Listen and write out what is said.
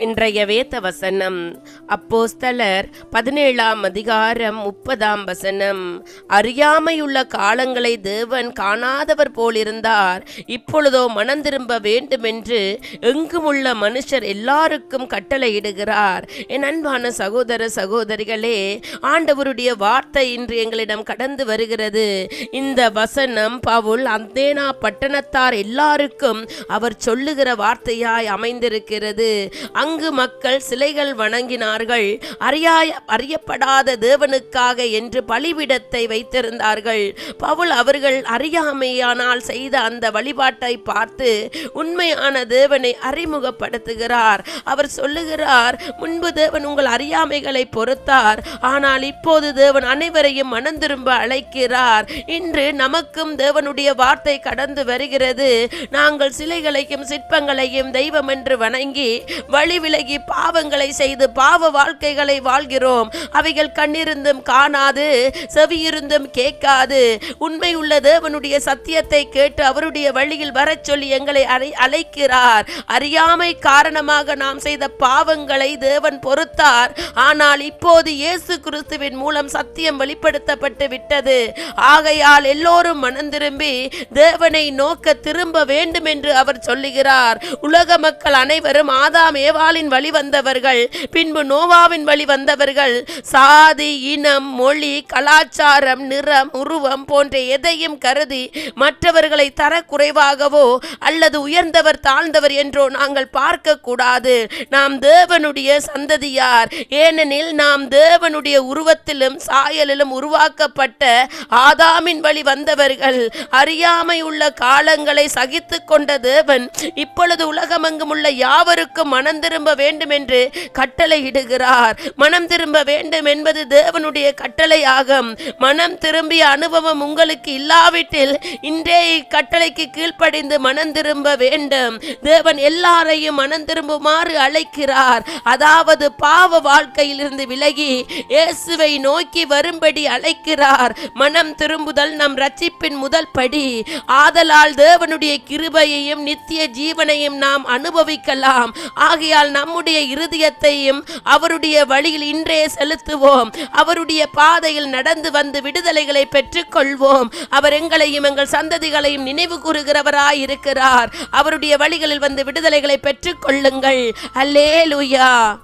இன்றைய வேத வசனம் அப்போஸ்தலர் 17:30. அறியாமையுள்ள காலங்களை தேவன் காணாதவர் போலிருந்தார், இப்பொழுதோ மனம் திரும்ப வேண்டுமென்று எங்குமுள்ள மனுஷர் எல்லாருக்கும் கட்டளையிடுகிறார். என் அன்பான சகோதர சகோதரிகளே, ஆண்டவருடைய வார்த்தை இன்று எங்களிடம் கடந்து வருகிறது. இந்த வசனம் பவுல் அந்தேனா பட்டணத்தார் எல்லாருக்கும் அவர் சொல்லுகிற வார்த்தையாய் அமைந்திருக்கிறது. அங்கு மக்கள் சிலைகள் வணங்கினார்கள், அறியப்படாத தேவனுக்காக என்று பலிபீடத்தை வைத்திருந்தார்கள். பவுல் அவர்கள் அறியாமையானால் செய்த அந்த வழிபாட்டை பார்த்து உண்மையான தேவனை அறிமுகப்படுத்துகிறார். அவர் சொல்லுகிறார், முன்பு தேவன் உங்கள் அறியாமைகளை பொறுத்தார், ஆனால் இப்போது தேவன் அனைவரையும் மனம் திரும்ப அழைக்கிறார். இன்று நமக்கும் தேவனுடைய வார்த்தை கடந்து வருகிறது. நாங்கள் சிலைகளையும் சிற்பங்களையும் தெய்வம் என்று வணங்கி வழி விலகி பாவங்களை செய்து பாவ வாழ்க்கைகளை வாழ்கிறோம். அவைகள் கண்ணிருந்தும் காணாது, செவியிருந்தும் கேட்காது. உண்மை உள்ள தேவனுடைய சத்தியத்தை கேட்டு அவருடைய வழியில் வரச் சொல்லி எங்களை அழைக்கிறார். அறியாமை காரணமாக நாம் செய்த பாவங்களை தேவன் பொறுத்தார், ஆனால் இப்போது இயேசு கிறிஸ்துவின் மூலம் சத்தியம் வெளிப்படுத்தப்பட்டு விட்டது. ஆகையால் எல்லோரும் மனம் திரும்பி தேவனை நோக்க திரும்ப வேண்டும் என்று அவர் சொல்லுகிறார். உலக மக்கள் அனைவரும் ஆதாம் ஏவாளின் வழி வந்தவர்கள், பின்பு நோவாவின் வழி வந்தவர்கள். சாதி, இனம், மொழி, கலாச்சாரம், நிறம், உருவம் போன்ற எதையும் கருதி மற்றவர்களை தர குறைவாகவோ அல்லது உயர்ந்தவர் தாழ்ந்தவர் என்றோ நாங்கள் பார்க்க கூடாது. நாம் தேவனுடைய சந்ததியார். ஏனெனில் நாம் தேவனுடைய உருவத்திலும் சாயலிலும் உருவாக்கப்பட்ட ஆதாமின் வழி வந்தவர்கள். அறியாமை உள்ள காலங்களை சகித்து கொண்ட தேவன் இப்பொழுது உலகமெங்கும் உள்ள யாவருக்கும் மனம் திரும்ப வேண்டும் என்று கட்டளையிடுகிறார். மனம் திரும்ப வேண்டும் என்பது தேவனுடைய கட்டளையாகும். மனம் திரும்பிய அனுபவம் உங்களுக்கு இல்லாவிட்டில் இன்றே இக்கட்டளைக்கு கீழ்ப்படிந்து மனம் திரும்ப வேண்டும். தேவன் எல்லாரையும் மனம் திரும்புமாறு அழைக்கிறார். அதாவது பாவ வாழ்க்கையிலிருந்து விலகி இயேசுவை நோக்கி வரும்படி அழைக்கிறார். மனம் திரும்புதல் நம் ரட்சிப்பின் முதல் படி. ஆதலால் தேவனுடைய கிருபையையும் நித்திய ஜீவனையும் நாம் அனுபவிக்கலாம். ஆகையால் நம்முடைய இருதயத்தையும் அவருடைய வழியில் இன்றே செலுத்துவோம். அவருடைய பாதையில் நடந்து வந்து விடுதலைகளை பெற்றுக் கொள்வோம். அவர் எங்களையும் எங்கள் சந்ததிகளையும் நினைவு கூறுகிறவராய் இருக்கிறார். அவருடைய வழிகளில் வந்து விடுதலைகளை பெற்றுக் கொள்ளுங்கள். அல்லேலூயா.